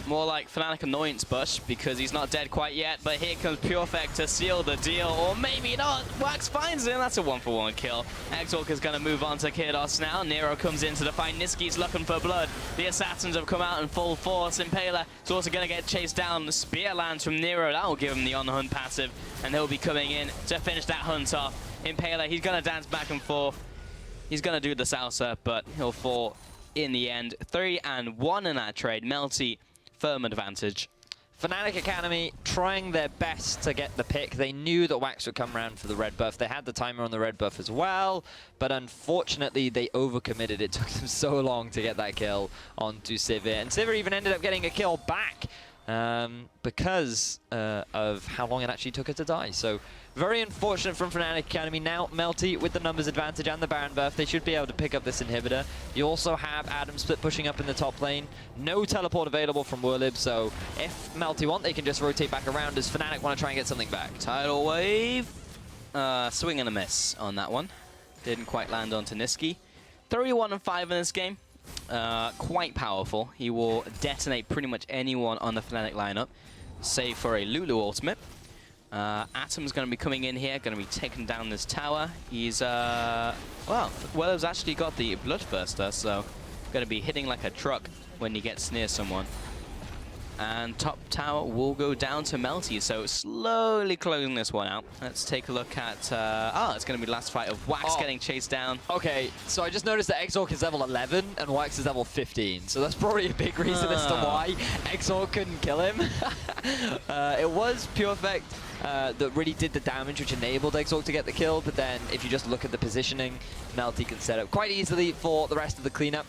More like Fnatic Annoyance Bush, because he's not dead quite yet, but here comes Purefect to seal the deal, or maybe not. Wax finds him, that's a 1-for-1 kill. Exorc is going to move on to Kyrdos now. Nero comes into the fight, Niski's looking for blood. The Assassins have come out in full force. Impaler is also going to get chased down. The Spear lands from Nero, that will give him the on-hunt passive, and he'll be coming in to finish that hunt off. Impaler, he's going to dance back and forth. He's going to do the salsa, but he'll fall in the end. 3 and 1 in that trade. Melty, firm advantage. Fnatic Academy trying their best to get the pick. They knew that Wax would come around for the red buff. They had the timer on the red buff as well, but unfortunately they overcommitted. It took them so long to get that kill onto Sivir, and Sivir even ended up getting a kill back because of how long it actually took her to die. So very unfortunate from Fnatic Academy. Now Melty with the numbers advantage and the Baron buff, they should be able to pick up this inhibitor. You also have Adam Split pushing up in the top lane. No teleport available from Werlib, so if Melty want, they can just rotate back around as Fnatic want to try and get something back. Tidal Wave. Swing and a miss on that one. Didn't quite land onto Niski. 31 and 5 in this game. Quite powerful. He will detonate pretty much anyone on the Fnatic lineup, save for a Lulu ultimate. Atom's going to be coming in here, going to be taking down this tower. He's, well, Weller's actually got the Bloodthirster, so going to be hitting like a truck when he gets near someone. And top tower will go down to Melty, so slowly closing this one out. Let's take a look at, it's going to be the last fight of Wax getting chased down. Okay, so I just noticed that Exorc is level 11 and Wax is level 15, so that's probably a big reason as to why Exorc couldn't kill him. It was Purefect that really did the damage, which enabled Exorc to get the kill, but then if you just look at the positioning, Melty can set up quite easily for the rest of the cleanup.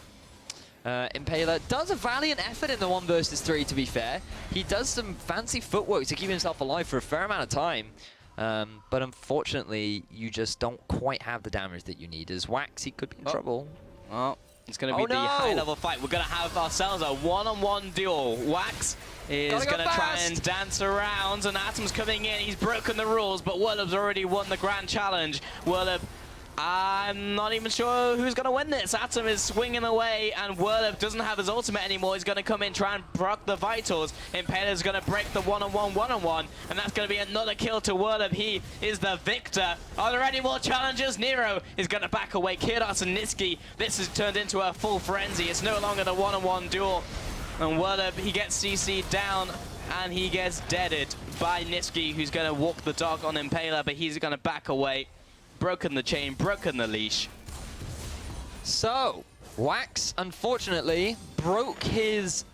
Impaler does a valiant effort in the 1 versus 3, to be fair. He does some fancy footwork to keep himself alive for a fair amount of time. But unfortunately, you just don't quite have the damage that you need. As Wax, he could be in trouble. Oh, it's going to be the high-level fight. We're going to have ourselves a one-on-one duel. Wax is going to try and dance around, and Atom's coming in. He's broken the rules, but Werlib's already won the grand challenge. Werlib, I'm not even sure who's going to win this. Atom is swinging away, and Werlib doesn't have his ultimate anymore. He's going to come in, try and proc the vitals. Impaler's going to break the one-on-one, and that's going to be another kill to Werlib. He is the victor. Are there any more challenges? Nero is going to back away. Kyrdos and Niski, this has turned into a full frenzy. It's no longer the one-on-one duel. And Werlib, he gets CC'd down, and he gets deaded by Niski, who's going to walk the dog on Impaler, but he's going to back away. Broken the chain, broken the leash. So, Wax, unfortunately, broke his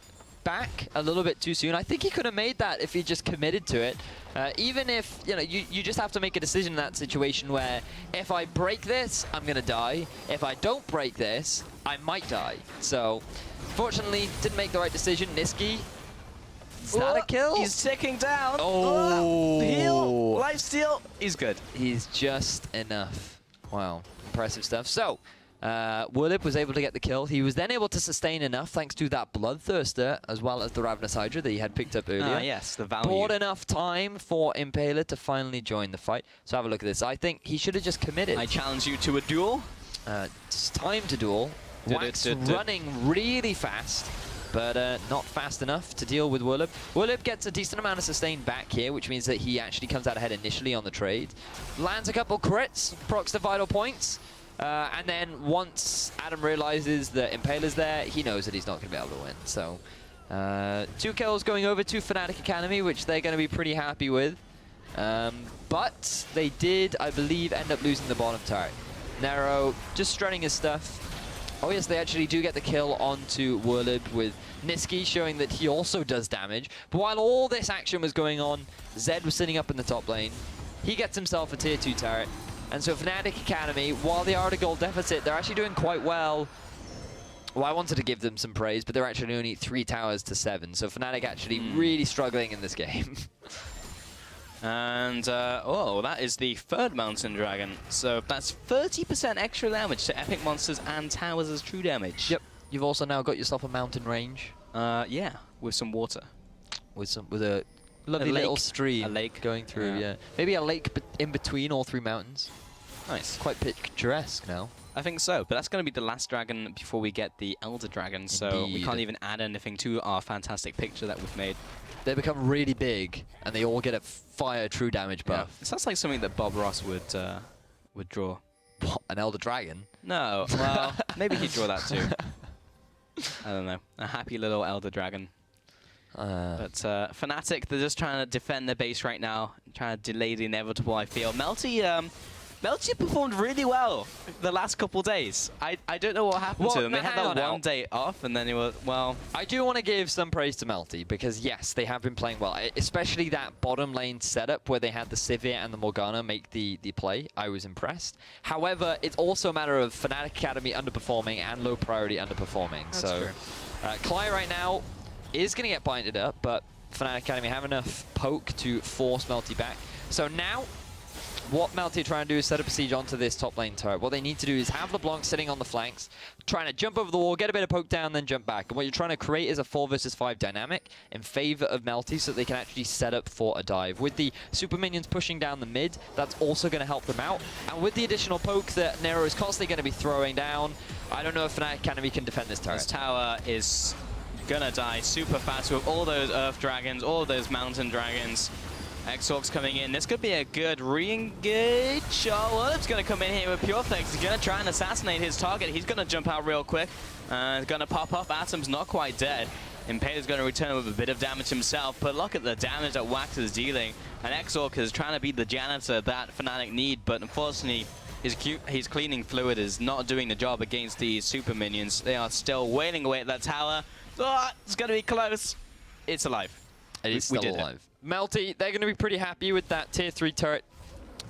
back a little bit too soon. I think he could have made that if he just committed to it. Even if, you know, you just have to make a decision in that situation where if I break this, I'm going to die. If I don't break this, I might die. So, fortunately, didn't make the right decision. Niski, is that a kill? He's ticking down. Oh. Heal, lifesteal. He's good. He's just enough. Wow, impressive stuff. So, Werlib was able to get the kill. He was then able to sustain enough thanks to that Bloodthirster as well as the Ravenous Hydra that he had picked up earlier. Yes, the value. Bought enough time for Impaler to finally join the fight. So have a look at this. I think he should have just committed. I challenge you to a duel. It's time to duel. Wax running really fast, but not fast enough to deal with Werlib. Werlib gets a decent amount of sustain back here, which means that he actually comes out ahead initially on the trade. Lands a couple crits, procs the vital points. And then once Adam realizes that Impaler's there, he knows that he's not going to be able to win. So 2 kills going over to Fnatic Academy, which they're going to be pretty happy with. But they did, I believe, end up losing the bottom turret. Nero just strutting his stuff. Oh yes, they actually do get the kill onto Wurlib with Niski, showing that he also does damage. But while all this action was going on, Zed was sitting up in the top lane. He gets himself a tier 2 turret. And so Fnatic Academy, while they are at a goal deficit, they're actually doing quite well. Well, I wanted to give them some praise, but they're actually only 3 towers to 7. So Fnatic actually really struggling in this game. And, oh, that is the 3rd Mountain Dragon. So that's 30% extra damage to epic monsters and towers as true damage. Yep. You've also now got yourself a mountain range. Yeah, with some water. With a lovely little stream. A lake. Going through, yeah. Maybe a lake in between all 3 mountains. Nice. Quite picturesque now. I think so, but that's going to be the last dragon before we get the Elder Dragon, so we can't even add anything to our fantastic picture that we've made. They become really big, and they all get a fire true damage buff. Yeah. It sounds like something that Bob Ross would draw. What, an Elder Dragon? No, well, maybe he'd draw that too. I don't know. A happy little Elder Dragon. But Fnatic, they're just trying to defend their base right now, trying to delay the inevitable, I feel. Melty performed really well the last couple days. I don't know what happened to them. They had that one day off, and then it was, well... I do want to give some praise to Melty, because yes, they have been playing well. Especially that bottom lane setup where they had the Sivir and the Morgana make the play. I was impressed. However, it's also a matter of Fnatic Academy underperforming and low priority underperforming. That's so, true. Cly right now is going to get binded up, but Fnatic Academy have enough poke to force Melty back. So now, what Melty are trying to do is set up a siege onto this top lane turret. What they need to do is have LeBlanc sitting on the flanks, trying to jump over the wall, get a bit of poke down, then jump back. And what you're trying to create is a 4 versus 5 dynamic in favor of Melty so that they can actually set up for a dive. With the super minions pushing down the mid, that's also going to help them out. And with the additional poke that Nero is constantly going to be throwing down, I don't know if Fnatic Academy can defend this turret. This tower is gonna die super fast with all those Earth Dragons, all those Mountain Dragons. X-Orcs coming in. This could be a good re-engage. Oh, Wurlib's going to come in here with Pureflex. He's going to try and assassinate his target. He's going to jump out real quick. He's going to pop off. Atom's not quite dead. Impaler's going to return with a bit of damage himself, but look at the damage that Wax is dealing. And X-Orc is trying to be the janitor that Fnatic need, but unfortunately, his cleaning fluid is not doing the job against these super minions. They are still wailing away at that tower. Oh, it's going to be close. It's alive. It is still alive. Melty, they're going to be pretty happy with that tier 3 turret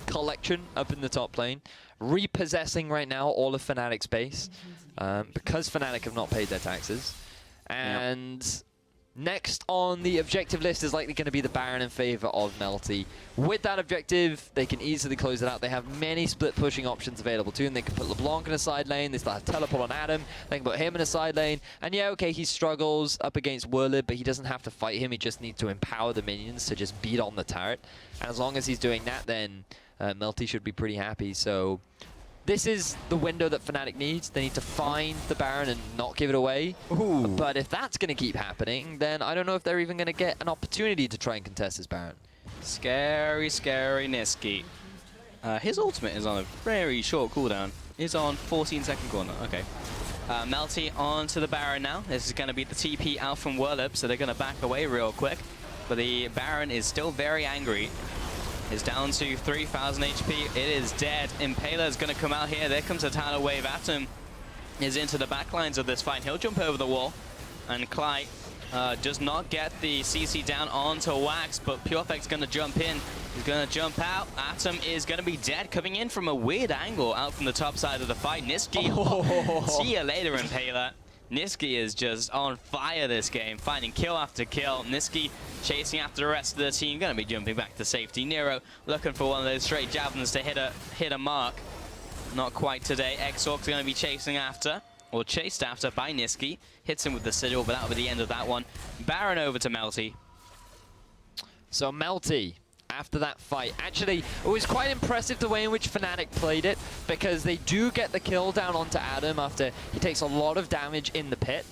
collection up in the top lane. Repossessing right now all of Fnatic's base because Fnatic have not paid their taxes. And next on the objective list is likely going to be the Baron in favor of Melty. With that objective, they can easily close it out. They have many split pushing options available to them. They can put LeBlanc in a side lane. They still have teleport on Adam. They can put him in a side lane. And yeah, okay, he struggles up against Wurlib, but he doesn't have to fight him. He just needs to empower the minions to just beat on the turret. And as long as he's doing that, then Melty should be pretty happy. So this is the window that Fnatic needs. They need to find the Baron and not give it away. Ooh. But if that's going to keep happening, then I don't know if they're even going to get an opportunity to try and contest this Baron. Scary, scary Niski. His ultimate is on a very short cooldown. It's on 14-second cooldown. Okay. Melty onto the Baron now. This is going to be the TP out from Wurlib, so they're going to back away real quick. But the Baron is still very angry. Is down to 3,000 HP. It is dead. Impaler is going to come out here. There comes a tidal wave. Atom is into the backlines of this fight. He'll jump over the wall. And Clyde does not get the CC down onto Wax, but Pureflex going to jump in. He's going to jump out. Atom is going to be dead, coming in from a weird angle out from the top side of the fight. Niski, see you later, Impaler. Niski is just on fire this game, finding kill after kill. Niski chasing after the rest of the team, going to be jumping back to safety. Nero looking for one of those straight javelins to hit a mark. Not quite today. X-Orc's going to be chasing after, or chased after by Niski. Hits him with the sigil, but that'll be the end of that one. Baron over to Melty. So Melty, after that fight, actually, it was quite impressive the way in which Fnatic played it, because they do get the kill down onto Adam after he takes a lot of damage in the pit.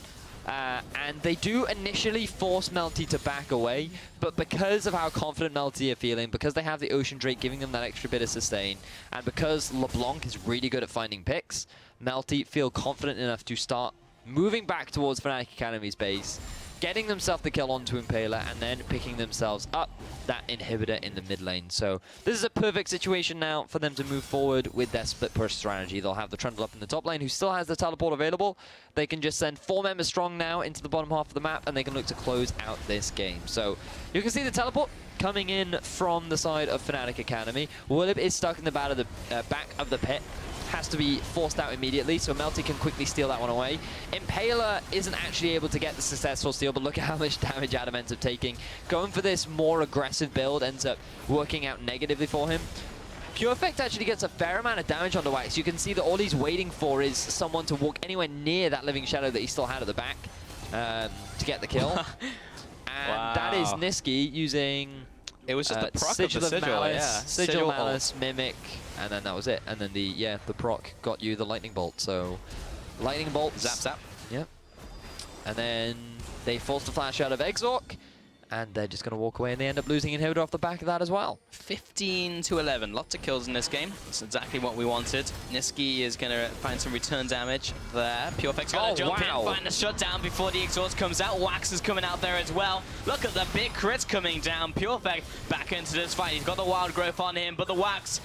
And they do initially force Melty to back away, but because of how confident Melty are feeling, because they have the Ocean Drake giving them that extra bit of sustain, and because LeBlanc is really good at finding picks, Melty feel confident enough to start moving back towards Fnatic Academy's base, getting themselves the kill onto Impaler, and then picking themselves up that inhibitor in the mid lane. So this is a perfect situation now for them to move forward with their split push strategy. They'll have the Trundle up in the top lane, who still has the teleport available. They can just send 4 members strong now into the bottom half of the map, and they can look to close out this game. So you can see the teleport coming in from the side of Fnatic Academy. Willib is stuck in the back of the pit. Has to be forced out immediately, so Melty can quickly steal that one away. Impaler isn't actually able to get the successful steal, but look at how much damage Adam ends up taking. Going for this more aggressive build ends up working out negatively for him. Perfect actually gets a fair amount of damage onto Wax. You can see that all he's waiting for is someone to walk anywhere near that Living Shadow that he still had at the back to get the kill. And that is Nisqy using... It was just the proc of the Sigil, Malice, Sigil, Malice, Mimic, and then that was it. And then the proc got you the Lightning Bolt. So, Lightning Bolt. Zap, zap. Yep. And then they force the flash out of Exorc, and they're just going to walk away, and they end up losing Inhibitor off the back of that as well. 15 to 11. Lots of kills in this game. That's exactly what we wanted. Nisqy is going to find some return damage there. Purefect's going to jump in, find the shutdown before the exhaust comes out. Wax is coming out there as well. Look at the big crits coming down. Purefect back into this fight. He's got the wild growth on him, but the Wax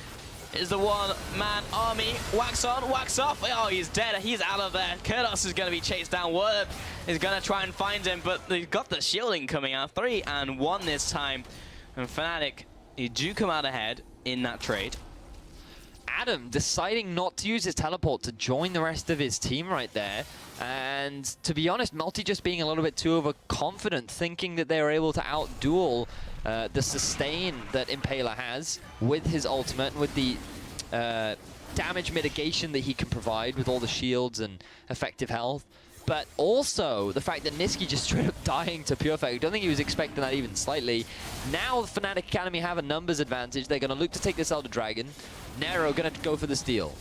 is the one-man army. Wax on, wax off. Oh, he's dead. He's out of there. Kurdos is going to be chased down. Word is going to try and find him, but they've got the shielding coming out. 3 and 1 this time. And Fnatic, they do come out ahead in that trade. Adam deciding not to use his teleport to join the rest of his team right there. And to be honest, Melty just being a little bit too overconfident, thinking that they were able to outduel the sustain that Impaler has with his ultimate and with the damage mitigation that he can provide with all the shields and effective health. But also the fact that Nisqy just straight up dying to Purefect. I don't think he was expecting that even slightly. Now the Fnatic Academy have a numbers advantage. They're going to look to take this Elder Dragon. Nero going to go for the steal.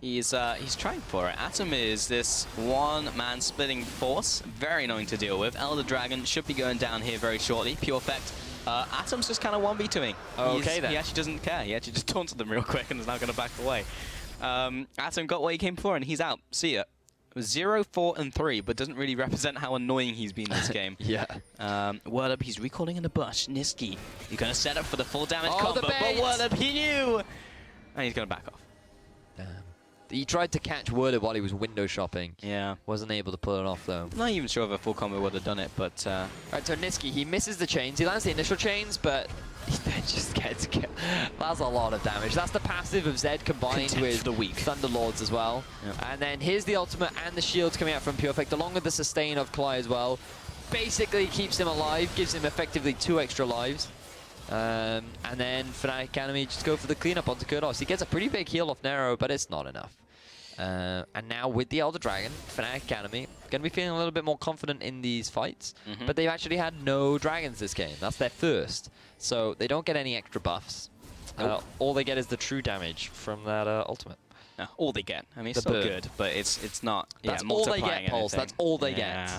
He's trying for it. Atom is this one-man splitting force. Very annoying to deal with. Elder Dragon should be going down here very shortly. Purefect. Atom's just kind of 1v2ing. Okay then. He actually doesn't care. He actually just taunted them real quick and is now going to back away. Atom got what he came for and he's out. See ya. 0, 4, and 3, but doesn't really represent how annoying he's been this game. Yeah. Word up, he's recalling in the bush. Nisqy, he's going to set up for the full damage combo, but Word up, he knew! And he's going to back off. Damn. He tried to catch Word while he was window shopping. Yeah. Wasn't able to pull it off, though. Not even sure if a full combo would have done it, but... Right, so Nisqy, he misses the chains. He lands the initial chains, but he then just gets killed. That's a lot of damage. That's the passive of Zed combined with the weak Thunderlords as well. Yep. And then here's the ultimate and the shields coming out from Purefect, along with the sustain of Cly as well. Basically keeps him alive, gives him effectively 2 extra lives. And then Fnatic Academy just go for the cleanup onto Kurdos. He gets a pretty big heal off Nero, but it's not enough. And now with the Elder Dragon, Fnatic Academy going to be feeling a little bit more confident in these fights. But they've actually had no dragons this game. That's their first. So they don't get any extra buffs. Nope. All they get is the true damage from that ultimate. No, all they get. I mean, it's still good, but it's not. That's all they get, Pulse. That's all they get.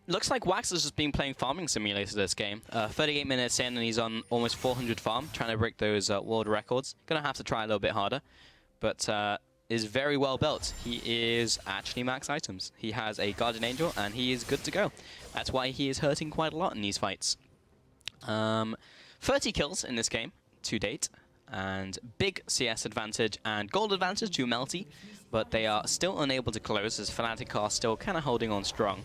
Looks like Wax has just been playing Farming Simulator this game. 38 minutes in, and he's on almost 400 farm, trying to break those world records. Gonna have to try a little bit harder, but is very well built. He is actually max items. He has a Guardian Angel, and he is good to go. That's why he is hurting quite a lot in these fights. 30 kills in this game to date, and big CS advantage and gold advantage to Melty, but they are still unable to close as Fnatic are still kind of holding on strong.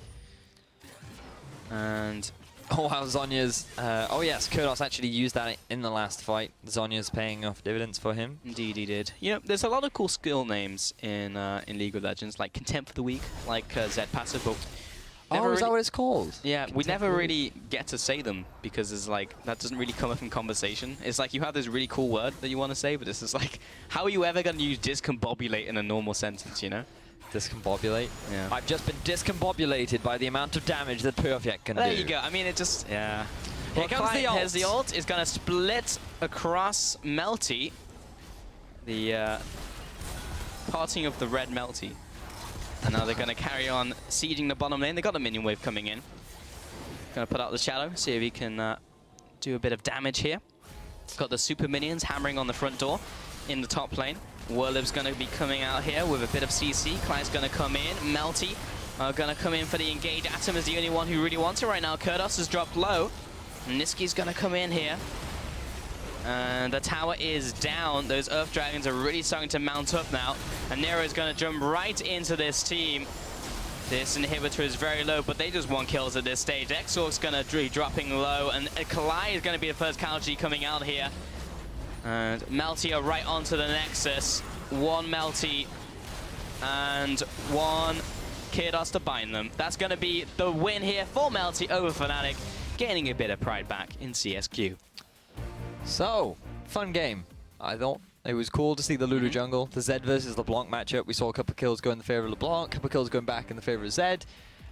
And oh wow, Zhonya's oh yes, Kurdos actually used that in the last fight. Zhonya's paying off dividends for him. Indeed he did. You know, there's a lot of cool skill names in League of Legends, like Contempt for the Weak, like Zed passive, but is that what it's called? Yeah, we never really get to say them because it's like, that doesn't really come up in conversation. It's like you have this really cool word that you want to say, but it's just like, how are you ever going to use discombobulate in a normal sentence, you know? Discombobulate? Yeah. I've just been discombobulated by the amount of damage that Purefect can do. There you go. I mean, it just, yeah. Here comes the ult. Here's the ult. Is going to split across Melty. The parting of the red Melty. And now they're going to carry on sieging the bottom lane. They got a minion wave coming in. Going to put out the shadow, see if he can do a bit of damage here. Got the super minions hammering on the front door in the top lane. Whirlib's going to be coming out here with a bit of CC. Clyde's going to come in. Melty going to come in for the engage. Atom is the only one who really wants it right now. Kurdos has dropped low. Niski's going to come in here. And the tower is down. Those Earth Dragons are really starting to mount up now. And Nero is going to jump right into this team. This inhibitor is very low, but they just want kills at this stage. Exorc's going to be dropping low, and Kalai is going to be the first casualty coming out here. And Melty are right onto the Nexus. One Melty and one Kurdos to bind them. That's going to be the win here for Melty over Fnatic, gaining a bit of pride back in CSQ. So, fun game. I thought it was cool to see the Lulu jungle. The Zed versus LeBlanc matchup. We saw a couple of kills go in the favor of LeBlanc, a couple of kills going back in the favor of Zed.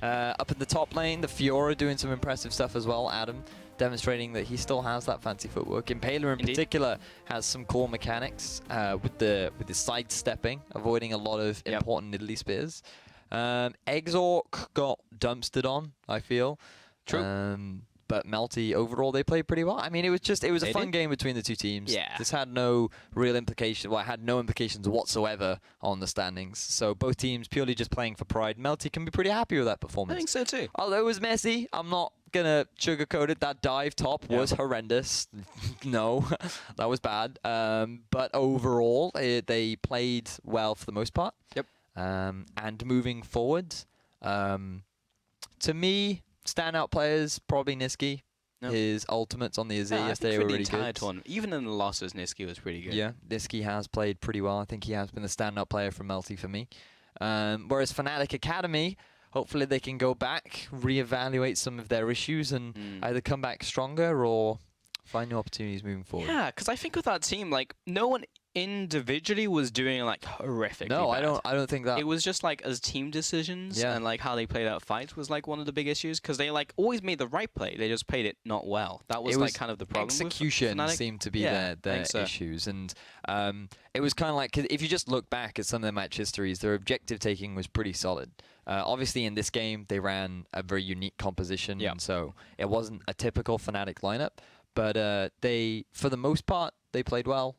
Up in the top lane, the Fiora doing some impressive stuff as well. Adam demonstrating that he still has that fancy footwork. Impaler in particular has some cool mechanics with the sidestepping, avoiding a lot of important Nidalee spears. Exorc got dumpstered on, I feel. True. But Melty, overall, they played pretty well. I mean, it was a fun game between the two teams. Yeah. This had no real implication. Well, it had no implications whatsoever on the standings. So both teams purely just playing for pride. Melty can be pretty happy with that performance. I think so too. Although it was messy, I'm not gonna sugarcoat it. That dive top was horrendous. No, that was bad. But overall, they played well for the most part. Yep. And moving forward, to me, standout players, probably Niski. No. His ultimates on the Azir yesterday were really good. Tournament, even in the losses, Niski was pretty good. Yeah, Niski has played pretty well. I think he has been the standout player from Melty for me. Whereas Fnatic Academy, hopefully they can go back, reevaluate some of their issues, and either come back stronger or find new opportunities moving forward. Yeah, because I think with that team, like, no one individually was doing like horrifically bad. I don't think that. It was just like as team decisions and like how they played out fights was like one of the big issues, because they like always made the right play, they just played it not well. That was like kind of the problem. Execution seemed to be their issues, and it was kind of like, 'cause if you just look back at some of their match histories, their objective taking was pretty solid. Obviously in this game they ran a very unique composition, so it wasn't a typical Fnatic lineup, but they, for the most part, they played well.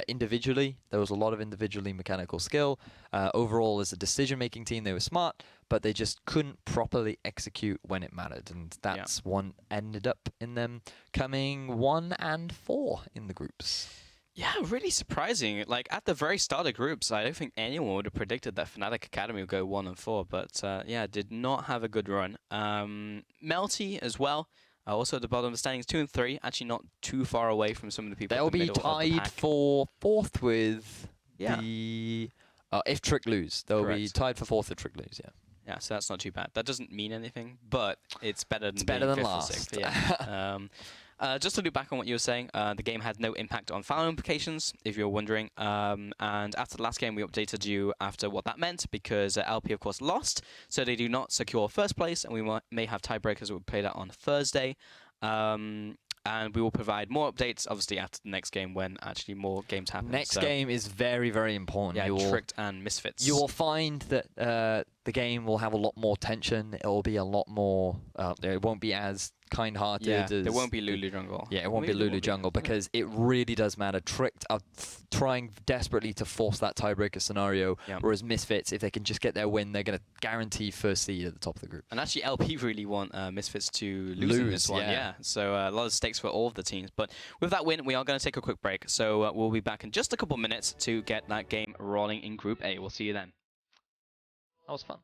Individually, there was a lot of individually mechanical skill. Overall, as a decision-making team, they were smart, but they just couldn't properly execute when it mattered, and that's one ended up in them coming 1-4 in the groups. Yeah, really surprising. Like, at the very start of groups, I don't think anyone would have predicted that Fnatic Academy would go 1-4, but yeah, did not have a good run. Melty as well. Also at the bottom of the standings, 2 and 3, actually not too far away from some of the people. They'll be tied for 4th with the if Trick lose. They'll be tied for 4th if Trick lose. Yeah, so that's not too bad. That doesn't mean anything, but it's better than last. 6th, yeah. Just to loop back on what you were saying, the game had no impact on final implications, if you're wondering. And after the last game, we updated you after what that meant, because LP, of course, lost, so they do not secure first place, and we may have tiebreakers that will play that on Thursday. And we will provide more updates, obviously, after the next game when actually more games happen. Next game is very, very important. Yeah, Tricked and Misfits. You will find that the game will have a lot more tension. It will be a lot more... it won't be as kind-hearted as... there won't be Lulu Jungle. Yeah, it won't be Lulu Jungle, because it really does matter. Tricked are trying desperately to force that tiebreaker scenario, whereas Misfits, if they can just get their win, they're going to guarantee first seed at the top of the group. And actually, LP really want Misfits to lose in this one. Yeah. So a lot of stakes for all of the teams. But with that win, we are going to take a quick break. So we'll be back in just a couple minutes to get that game rolling in Group A. We'll see you then. That was fun.